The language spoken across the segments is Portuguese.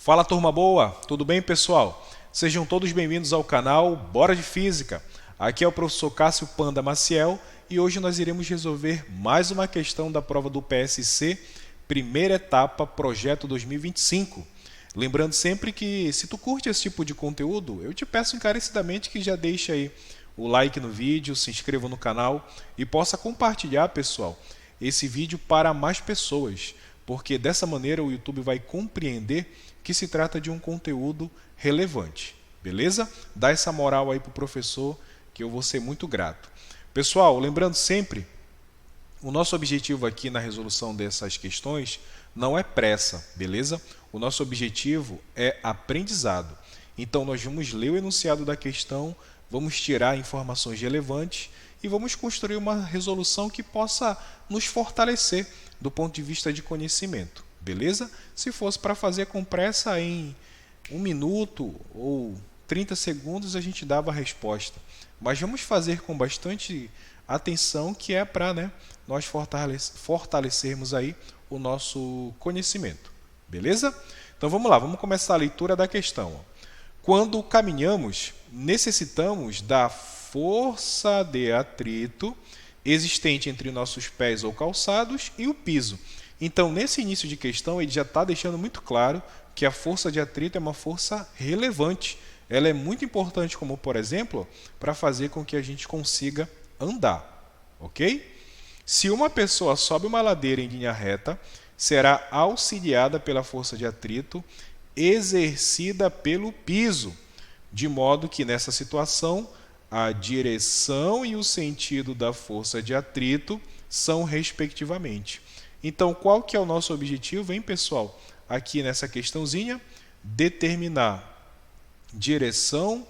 Fala turma boa, tudo bem pessoal? Sejam todos bem-vindos ao canal Bora de Física. Aqui é o professor Cássio Panda Maciel e hoje nós iremos resolver mais uma questão da prova do PSC, primeira etapa, projeto 2025. Lembrando sempre que se tu curte esse tipo de conteúdo, eu te peço encarecidamente que já deixe aí o like no vídeo, se inscreva no canal e possa compartilhar, pessoal, esse vídeo para mais pessoas, porque dessa maneira o YouTube vai compreender que se trata de um conteúdo relevante, beleza? Dá essa moral aí para o professor que eu vou ser muito grato. Pessoal, lembrando sempre, o nosso objetivo aqui na resolução dessas questões não é pressa, beleza? O nosso objetivo é aprendizado. Então nós vamos ler o enunciado da questão, vamos tirar informações relevantes e vamos construir uma resolução que possa nos fortalecer do ponto de vista de conhecimento, beleza? Se fosse para fazer com pressa, em 1 minuto ou 30 segundos a gente dava a resposta. Mas vamos fazer com bastante atenção, que é para nós fortalecermos aí o nosso conhecimento, beleza? Então vamos lá, vamos começar a leitura da questão. Quando caminhamos, necessitamos da força de atrito existente entre nossos pés ou calçados e o piso. Então, nesse início de questão, ele já está deixando muito claro que a força de atrito é uma força relevante. Ela é muito importante, como, por exemplo, para fazer com que a gente consiga andar, ok? Se uma pessoa sobe uma ladeira em linha reta, será auxiliada pela força de atrito exercida pelo piso, de modo que, nessa situação, a direção e o sentido da força de atrito são respectivamente. Então, qual que é o nosso objetivo, hein, pessoal? Aqui nessa questãozinha, determinar direção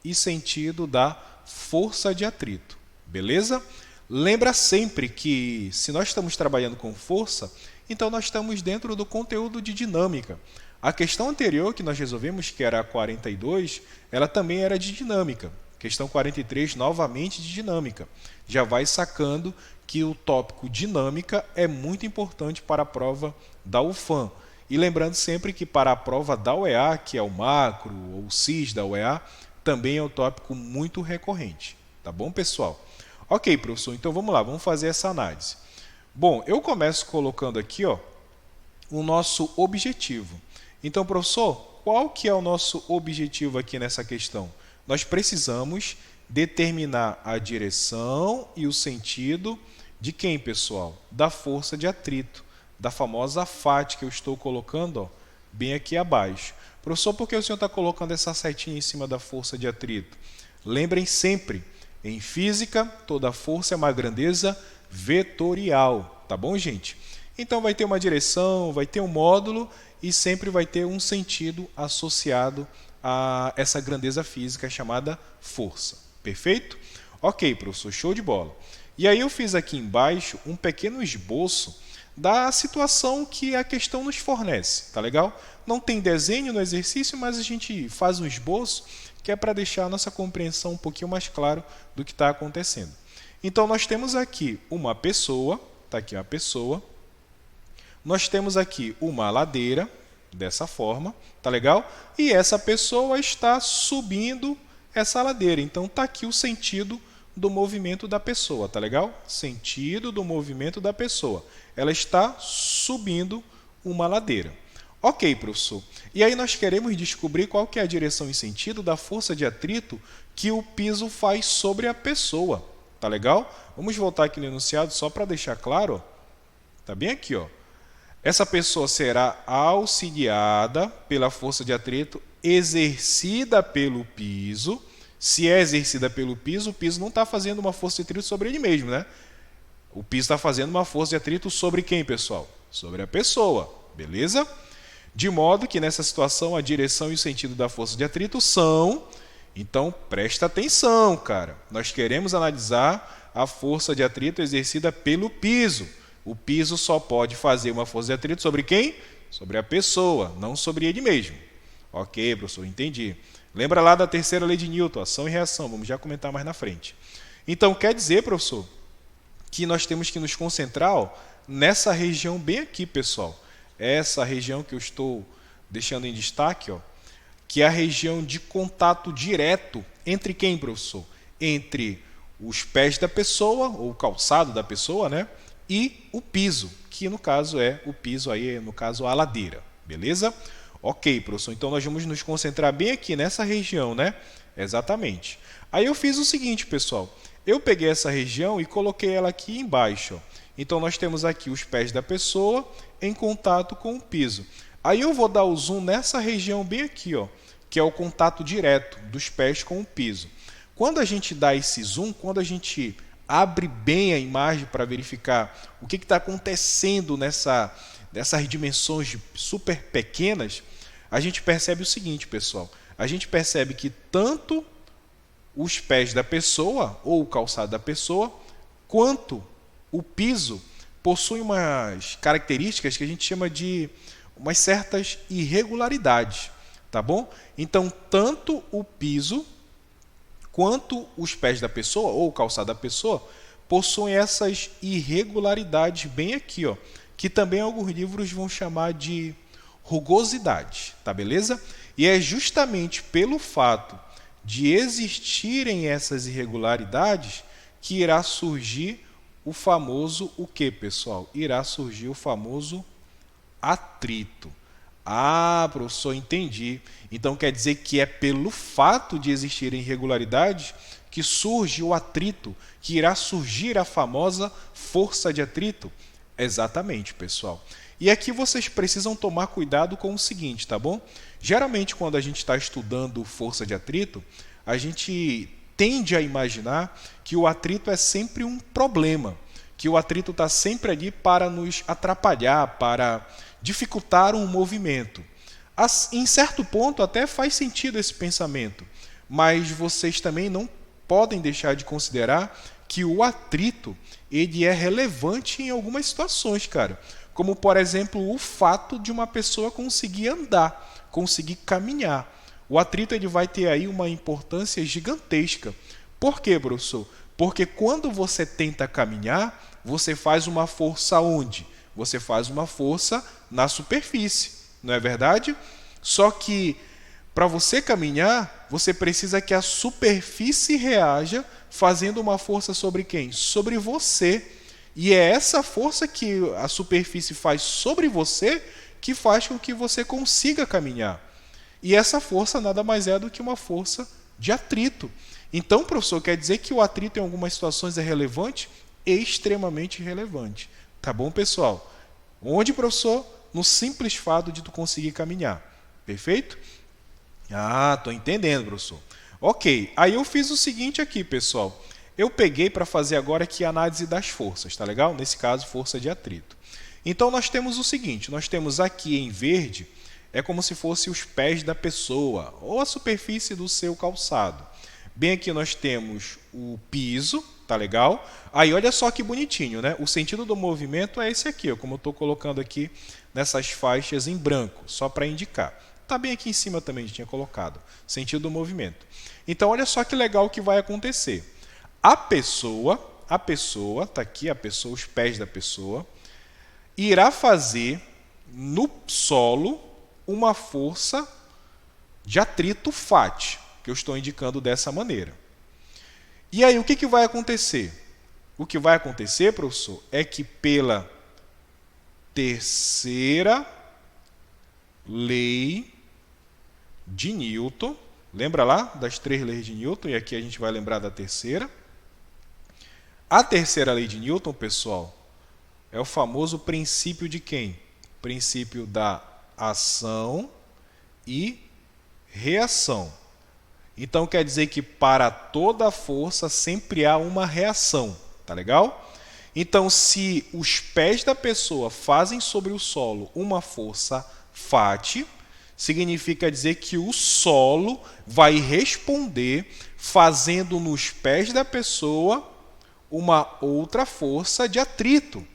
e sentido da força de atrito, beleza? Lembra sempre que se nós estamos trabalhando com força, então nós estamos dentro do conteúdo de dinâmica. A questão anterior que nós resolvemos, que era a 42, ela também era de dinâmica. Questão 43, novamente de dinâmica. Já vai sacando que o tópico dinâmica é muito importante para a prova da UFAM. E lembrando sempre que para a prova da UEA, que é o macro ou o CIS da UEA, também é um tópico muito recorrente. Tá bom, pessoal? Ok, professor, então vamos lá, vamos fazer essa análise. Bom, eu começo colocando aqui o nosso objetivo. Então, professor, qual que é o nosso objetivo aqui nessa questão? Nós precisamos determinar a direção e o sentido de quem, pessoal? Da força de atrito, da famosa FAT que eu estou colocando bem aqui abaixo. Professor, por que o senhor está colocando essa setinha em cima da força de atrito? Lembrem sempre, em física, toda força é uma grandeza vetorial, tá bom, gente? Então vai ter uma direção, vai ter um módulo e sempre vai ter um sentido associado a essa grandeza física chamada força. Perfeito? Ok, professor, show de bola. E aí eu fiz aqui embaixo um pequeno esboço da situação que a questão nos fornece, tá legal? Não tem desenho no exercício, mas a gente faz um esboço que é para deixar a nossa compreensão um pouquinho mais claro do que está acontecendo. Então nós temos aqui uma pessoa, está aqui uma pessoa, nós temos aqui uma ladeira, dessa forma, tá legal? E essa pessoa está subindo essa ladeira. Então tá aqui o sentido do movimento da pessoa, tá legal? Sentido do movimento da pessoa. Ela está subindo uma ladeira. Ok, professor. E aí nós queremos descobrir qual que é a direção e sentido da força de atrito que o piso faz sobre a pessoa, tá legal? Vamos voltar aqui no enunciado só para deixar claro, tá bem aqui, ó. Essa pessoa será auxiliada pela força de atrito exercida pelo piso. Se é exercida pelo piso, o piso não está fazendo uma força de atrito sobre ele mesmo, né? O piso está fazendo uma força de atrito sobre quem, pessoal? Sobre a pessoa, beleza? De modo que nessa situação a direção e o sentido da força de atrito são... Então presta atenção, cara. Nós queremos analisar a força de atrito exercida pelo piso. O piso só pode fazer uma força de atrito sobre quem? Sobre a pessoa, não sobre ele mesmo. Ok, professor, entendi. Lembra lá da terceira lei de Newton, ação e reação, vamos já comentar mais na frente. Então, quer dizer, professor, que nós temos que nos concentrar nessa região bem aqui, pessoal. Essa região que eu estou deixando em destaque, ó, que é a região de contato direto entre quem, professor? Entre os pés da pessoa, ou o calçado da pessoa, né? E o piso, que no caso é o piso aí, no caso a ladeira, beleza? Ok, professor, então nós vamos nos concentrar bem aqui nessa região, né? Exatamente. Aí eu fiz o seguinte, pessoal, eu peguei essa região e coloquei ela aqui embaixo, ó. Então nós temos aqui os pés da pessoa em contato com o piso. Aí eu vou dar o zoom nessa região bem aqui, ó, que é o contato direto dos pés com o piso. Quando a gente dá esse zoom, quando a gente abre bem a imagem para verificar o que está acontecendo nessas dimensões super pequenas, a gente percebe o seguinte, pessoal. A gente percebe que tanto os pés da pessoa, ou o calçado da pessoa, quanto o piso possuem umas características que a gente chama de umas certas irregularidades, tá bom? Então, tanto o piso quanto os pés da pessoa, ou o calçado da pessoa, possuem essas irregularidades bem aqui, ó, que também alguns livros vão chamar de rugosidade, tá beleza? E é justamente pelo fato de existirem essas irregularidades que irá surgir o famoso o que, pessoal? Irá surgir o famoso atrito. Ah, professor, entendi. Então quer dizer que é pelo fato de existirem irregularidades que surge o atrito, que irá surgir a famosa força de atrito? Exatamente, pessoal. E aqui vocês precisam tomar cuidado com o seguinte, tá bom? Geralmente, quando a gente está estudando força de atrito, a gente tende a imaginar que o atrito é sempre um problema, que o atrito está sempre ali para nos atrapalhar, para dificultar um movimento. Em certo ponto até faz sentido esse pensamento, mas vocês também não podem deixar de considerar que o atrito ele é relevante em algumas situações, cara. Como, por exemplo, o fato de uma pessoa conseguir andar, conseguir caminhar. O atrito ele vai ter aí uma importância gigantesca. Por quê, professor? Porque quando você tenta caminhar, você faz uma força onde? Você faz uma força na superfície, não é verdade? Só que para você caminhar, você precisa que a superfície reaja fazendo uma força sobre quem? Sobre você. E é essa força que a superfície faz sobre você que faz com que você consiga caminhar. E essa força nada mais é do que uma força de atrito. Então, professor, quer dizer que o atrito em algumas situações é relevante? Extremamente relevante. Tá bom, pessoal? Onde, professor? No simples fato de tu conseguir caminhar. Perfeito? Ah, tô entendendo, professor. Ok, aí eu fiz o seguinte aqui, pessoal. Eu peguei para fazer agora aqui a análise das forças, tá legal? Nesse caso, força de atrito. Então, nós temos o seguinte, nós temos aqui em verde, é como se fosse os pés da pessoa, ou a superfície do seu calçado. Bem aqui nós temos o piso, tá legal? Aí olha só que bonitinho, né? O sentido do movimento é esse aqui, ó, como eu estou colocando aqui nessas faixas em branco, só para indicar. Tá bem aqui em cima também, a gente tinha colocado. Sentido do movimento. Então olha só que legal que vai acontecer. A pessoa, tá aqui a pessoa, os pés da pessoa, irá fazer no solo uma força de atrito FAT, que eu estou indicando dessa maneira. E aí, o que vai acontecer? O que vai acontecer, professor, é que pela terceira lei de Newton, lembra lá das 3 leis de Newton? E aqui a gente vai lembrar da terceira. A terceira lei de Newton, pessoal, é o famoso princípio de quem? Princípio da ação e reação. Então quer dizer que para toda força sempre há uma reação, tá legal? Então se os pés da pessoa fazem sobre o solo uma força FAT, significa dizer que o solo vai responder fazendo nos pés da pessoa uma outra força de atrito.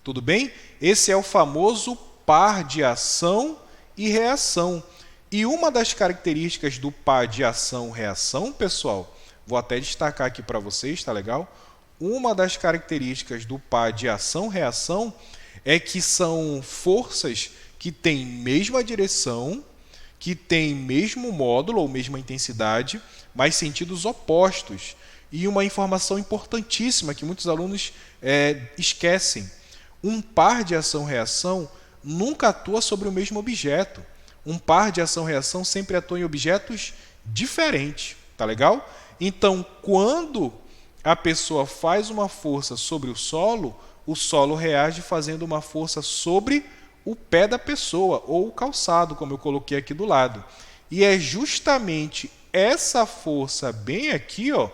Tudo bem? Esse é o famoso par de ação e reação. E uma das características do par de ação-reação, pessoal, vou até destacar aqui para vocês, tá legal? Uma das características do par de ação-reação é que são forças que tem mesma direção, que tem mesmo módulo ou mesma intensidade, mas sentidos opostos. E uma informação importantíssima que muitos alunos esquecem. Um par de ação-reação nunca atua sobre o mesmo objeto. Um par de ação-reação sempre atua em objetos diferentes. Tá legal? Então, quando a pessoa faz uma força sobre o solo reage fazendo uma força sobre o pé da pessoa, ou o calçado, como eu coloquei aqui do lado. E é justamente essa força bem aqui, ó,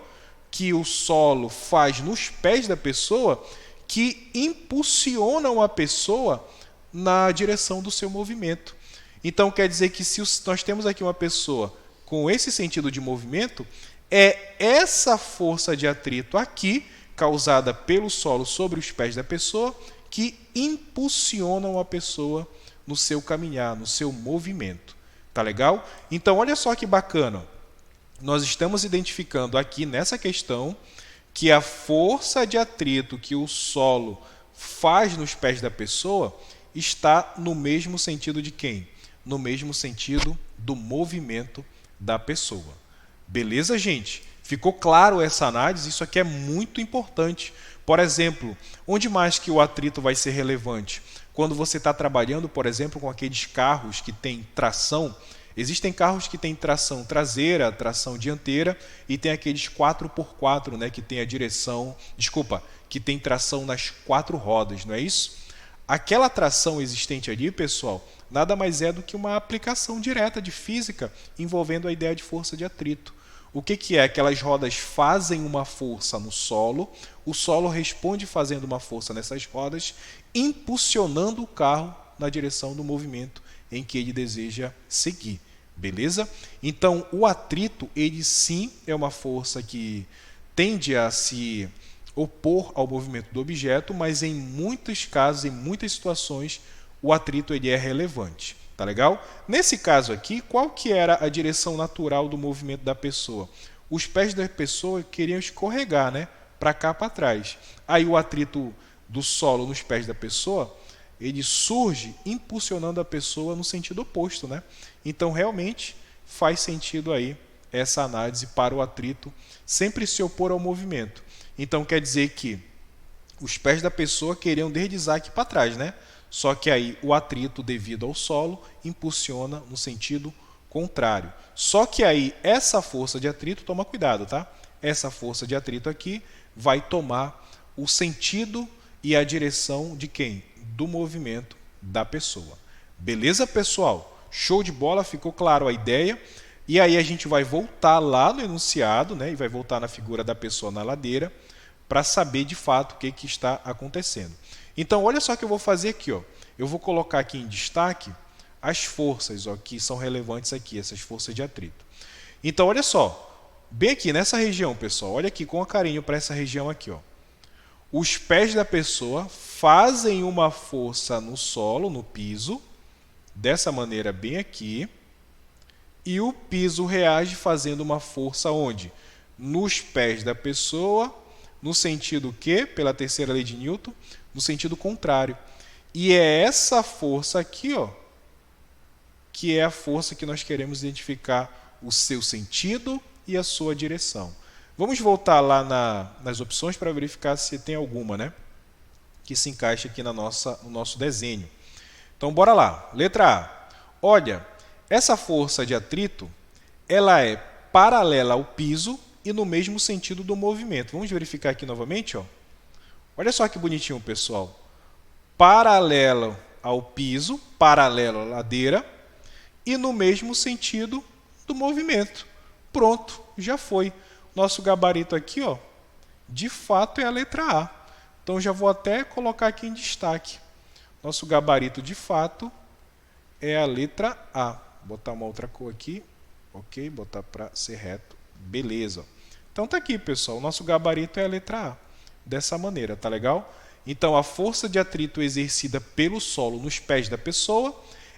que o solo faz nos pés da pessoa, que impulsionam a pessoa na direção do seu movimento. Então, quer dizer que se nós temos aqui uma pessoa com esse sentido de movimento, é essa força de atrito aqui, causada pelo solo sobre os pés da pessoa, que impulsionam a pessoa no seu caminhar, no seu movimento. Tá legal? Então, olha só que bacana. Nós estamos identificando aqui nessa questão que a força de atrito que o solo faz nos pés da pessoa está no mesmo sentido de quem? No mesmo sentido do movimento da pessoa. Beleza, gente? Ficou claro essa análise? Isso aqui é muito importante. Por exemplo, onde mais que o atrito vai ser relevante? Quando você está trabalhando, por exemplo, com aqueles carros que têm tração. Existem carros que têm tração traseira, tração dianteira, e tem aqueles 4x4, né, que tem a direção, que tem tração nas 4 rodas, não é isso? Aquela tração existente ali, pessoal, nada mais é do que uma aplicação direta de física envolvendo a ideia de força de atrito. O que é? Aquelas rodas fazem uma força no solo, o solo responde fazendo uma força nessas rodas, impulsionando o carro na direção do movimento em que ele deseja seguir. Beleza? Então, o atrito, ele sim é uma força que tende a se opor ao movimento do objeto, mas em muitos casos, em muitas situações, o atrito ele é relevante. Tá legal? Nesse caso aqui, qual que era a direção natural do movimento da pessoa? Os pés da pessoa queriam escorregar, né? Para cá, para trás. Aí o atrito do solo nos pés da pessoa, ele surge impulsionando a pessoa no sentido oposto, né? Então, realmente, faz sentido aí essa análise para o atrito sempre se opor ao movimento. Então, quer dizer que os pés da pessoa queriam deslizar aqui para trás, né? Só que aí o atrito, devido ao solo, impulsiona no sentido contrário. Só que aí essa força de atrito, toma cuidado, tá? Essa força de atrito aqui vai tomar o sentido e a direção de quem? Do movimento da pessoa. Beleza, pessoal? Show de bola, ficou claro a ideia? E aí a gente vai voltar lá no enunciado, né? E vai voltar na figura da pessoa na ladeira, para saber de fato o que está acontecendo. Então, olha só o que eu vou fazer aqui. Ó. Eu vou colocar aqui em destaque as forças que são relevantes aqui, essas forças de atrito. Então, olha só, bem aqui nessa região, pessoal, olha aqui com carinho para essa região aqui. Ó. Os pés da pessoa fazem uma força no solo, no piso, dessa maneira bem aqui, e o piso reage fazendo uma força onde? Nos pés da pessoa, no sentido que, pela terceira lei de Newton, no sentido contrário. E é essa força aqui, ó, que é a força que nós queremos identificar o seu sentido e a sua direção. Vamos voltar lá nas opções para verificar se tem alguma, né, que se encaixa aqui no nosso desenho. Então, bora lá. Letra A. Olha, essa força de atrito, ela é paralela ao piso e no mesmo sentido do movimento. Vamos verificar aqui novamente, ó. Olha só que bonitinho, pessoal. Paralelo ao piso, paralelo à ladeira e no mesmo sentido do movimento. Pronto, já foi. Nosso gabarito aqui, ó, de fato é a letra A. Então, já vou até colocar aqui em destaque. Nosso gabarito, de fato, é a letra A. Vou botar uma outra cor aqui. Ok, botar para ser reto. Beleza. Então, tá aqui, pessoal. O nosso gabarito é a letra A. Dessa maneira, tá legal? Então, a força de atrito exercida pelo solo nos pés da pessoa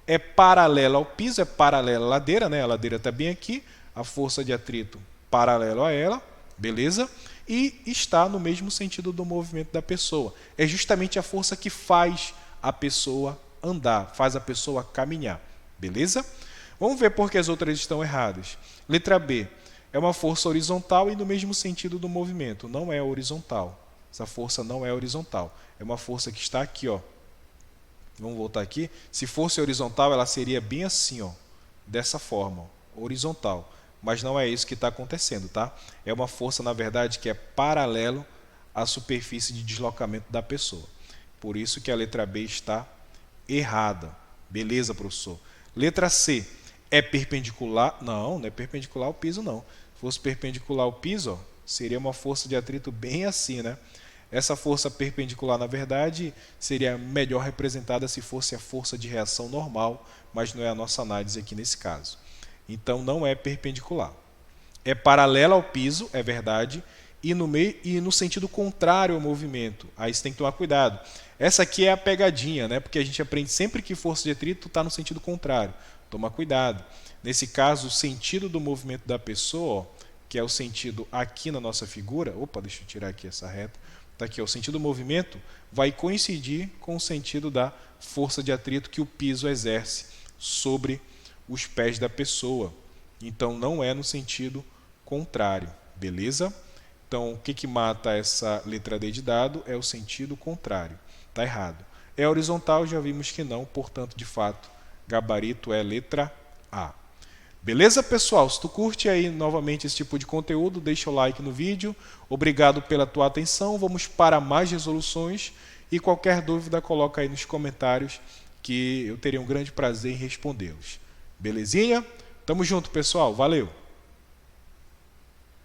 é paralela ao piso, é paralela à ladeira, né? A ladeira está bem aqui. A força de atrito paralelo a ela, beleza? E está no mesmo sentido do movimento da pessoa. É justamente a força que faz a pessoa andar, faz a pessoa caminhar. Beleza? Vamos ver por que as outras estão erradas. Letra B. É uma força horizontal e no mesmo sentido do movimento. Não é horizontal. Essa força não é horizontal. É uma força que está aqui, ó. Vamos voltar aqui. Se fosse horizontal, ela seria bem assim, ó, dessa forma, ó, horizontal. Mas não é isso que está acontecendo, tá? É uma força, na verdade, que é paralelo à superfície de deslocamento da pessoa. Por isso que a letra B está errada. Beleza, professor? Letra C. É perpendicular? Não, não é perpendicular ao piso, não. Se fosse perpendicular ao piso, ó, seria uma força de atrito bem assim, né? Essa força perpendicular, na verdade, seria melhor representada se fosse a força de reação normal, mas não é a nossa análise aqui nesse caso. Então, não é perpendicular. É paralela ao piso, é verdade, e no sentido contrário ao movimento. Aí você tem que tomar cuidado. Essa aqui é a pegadinha, né? Porque a gente aprende sempre que força de atrito está no sentido contrário. Toma cuidado. Nesse caso, o sentido do movimento da pessoa, ó, que é o sentido aqui na nossa figura, opa, deixa eu tirar aqui essa reta, tá aqui, ó, o sentido do movimento vai coincidir com o sentido da força de atrito que o piso exerce sobre os pés da pessoa. Então, não é no sentido contrário, beleza? Então, o que mata essa letra D de dado é o sentido contrário. Está errado. É horizontal, já vimos que não, portanto, de fato, gabarito é letra A. Beleza, pessoal? Se tu curte aí novamente esse tipo de conteúdo, deixa o like no vídeo. Obrigado pela tua atenção. Vamos para mais resoluções e qualquer dúvida coloca aí nos comentários que eu teria um grande prazer em respondê-los. Belezinha? Tamo junto, pessoal. Valeu!